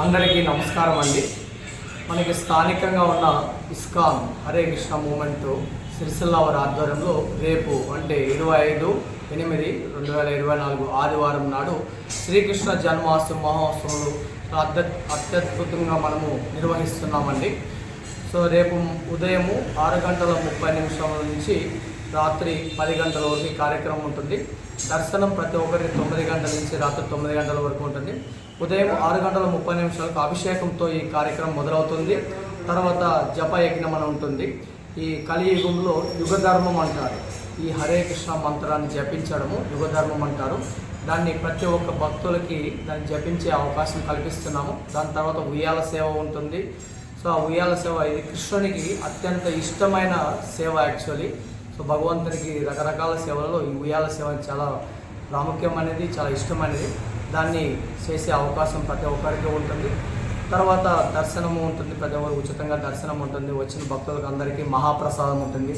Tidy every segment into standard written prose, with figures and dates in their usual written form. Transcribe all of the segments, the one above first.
అందరికీ నమస్కారం అండి. మనకి స్థానికంగా ఉన్న ఇస్కాన్ హరే కృష్ణ మూమెంట్ సిరిసిల్ల వారి ఆధ్వర్యంలో రేపు అంటే 25/8/2024 ఆదివారం నాడు శ్రీకృష్ణ జన్మాష్టమి మహోత్సవాలు అత్యద్భుతంగా మనము నిర్వహిస్తున్నామండి. సో రేపు ఉదయం 6:30 నుంచి రాత్రి 10 గంటల వరకు కార్యక్రమం ఉంటుంది. దర్శనం ప్రతి ఒక్కరికి 9 గంటల నుంచి రాత్రి 9 గంటల వరకు ఉంటుంది. ఉదయం 6:30 అభిషేకంతో ఈ కార్యక్రమం మొదలవుతుంది. తర్వాత జపయజ్ఞం అని ఉంటుంది. ఈ కలియుగంలో యుగధర్మం అంటారు. ఈ హరే కృష్ణ మంత్రాన్ని జపించడము యుగధర్మం అంటారు. దాన్ని ప్రతి ఒక్క భక్తులకి దాన్ని జపించే అవకాశం కల్పిస్తున్నాము. దాని తర్వాత ఉయ్యాల సేవ ఉంటుంది. సో ఆ ఉయ్యాల సేవ ఇది కృష్ణునికి అత్యంత ఇష్టమైన సేవ యాక్చువల్లీ. సో భగవంతునికి రకరకాల సేవలలో ఈ ఉయ్యాల సేవ చాలా ప్రాముఖ్యమైనది, చాలా ఇష్టమైనది. దాన్ని చేసే అవకాశం ప్రతి ఒక్కరికి ఉంటుంది. తర్వాత దర్శనము ఉంటుంది, ప్రతి ఒక్కరికి ఉచితంగా దర్శనం ఉంటుంది. వచ్చిన భక్తులకు అందరికీ మహాప్రసాదం ఉంటుంది.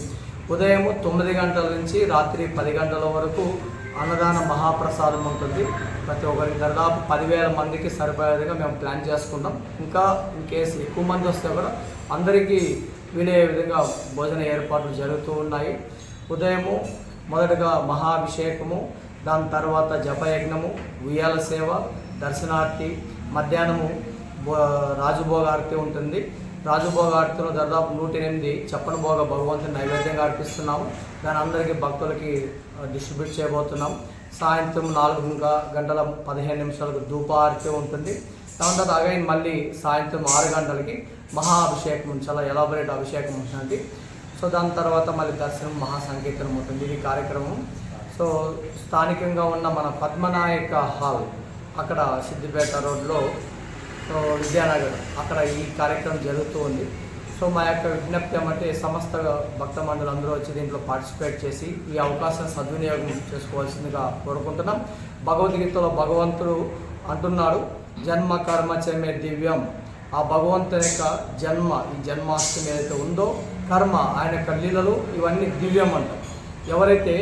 ఉదయం 9 గంటల నుంచి రాత్రి 10 గంటల వరకు అన్నదాన మహాప్రసాదం ఉంటుంది. ప్రతి ఒక్కరికి దాదాపు 10,000 మందికి సరిపోయేదిగా మేము ప్లాన్ చేసుకుంటాం. ఇంకా ఇన్ కేసు ఎక్కువ మంది వస్తే కూడా అందరికీ వీలే విధంగా భోజన ఏర్పాట్లు జరుగుతూ ఉన్నాయి. ఉదయము మొదటగా మహాభిషేకము, దాని తర్వాత జపయజ్ఞము, ఉయ్యాల సేవ, దర్శనార్తి, మధ్యాహ్నము రాజభోగార్తి ఉంటుంది. రాజభోగార్తిలో దాదాపు 108 చప్పన భోగ భగవంతుని నైవేద్యంగా అర్పిస్తున్నాము. దాని అందరికీ భక్తులకి డిస్ట్రిబ్యూట్ చేయబోతున్నాం. సాయంత్రం 4:15 ధూపార్తి ఉంటుంది. దాని తర్వాత అగైన్ మళ్ళీ సాయంత్రం 6 గంటలకి మహాభిషేకం, చాలా ఎలాబొరేట్ అభిషేకం ఉంటుంది. సో దాని తర్వాత మళ్ళీ దర్శనం, మహాసంకీర్తనం ఉంటుంది. ఇది కార్యక్రమం. సో స్థానికంగా ఉన్న మన పద్మనాయక హాల్ అక్కడ సిద్దిపేట రోడ్లో విద్యానగర్ అక్కడ ఈ కార్యక్రమం జరుగుతూ ఉంది. సో మా యొక్క విజ్ఞప్తి ఏమంటే సమస్త భక్త మండలి అందరూ వచ్చి దీంట్లో పార్టిసిపేట్ చేసి ఈ అవకాశం సద్వినియోగం చేసుకోవాల్సిందిగా కోరుకుంటున్నాం. భగవద్గీతలో భగవంతుడు అంటున్నాడు, జన్మ కర్మ చమే దివ్యం. ఆ భగవంతుని యొక్క జన్మ, ఈ జన్మాష్టమి ఏదైతే ఉందో కర్మ, ఆయన యొక్క లీలలు ఇవన్నీ దివ్యం అంటాం. ఎవరైతే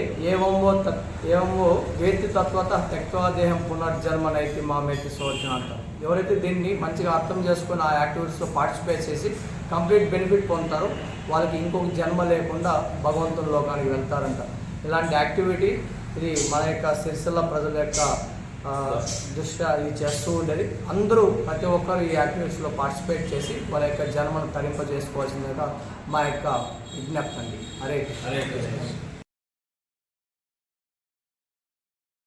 ఏవమో వేతి తత్వత తెక్వా దేహం పునర్జన్మనైతి మామేతి సోచన అంటారు. ఎవరైతే దీన్ని మంచిగా అర్థం చేసుకుని ఆ యాక్టివిటీస్లో పార్టిసిపేట్ చేసి కంప్లీట్ బెనిఫిట్ పొందుతారో వాళ్ళకి ఇంకొక జన్మ లేకుండా భగవంతుని లోకానికి వెళ్తారంట. ఇలాంటి యాక్టివిటీ ఇది మన యొక్క సిరిసిల్ల ప్రజల యొక్క దృష్ట్యా ఇది చేస్తూ ఉండేది. అందరూ ప్రతి ఒక్కరు ఈ యాక్టివిటీస్లో పార్టిసిపేట్ చేసి వాళ్ళ యొక్క జన్మను తరింపజేసుకోవాల్సిందిగా మా యొక్క విజ్ఞప్తి అండి. హరే కృష్ణ.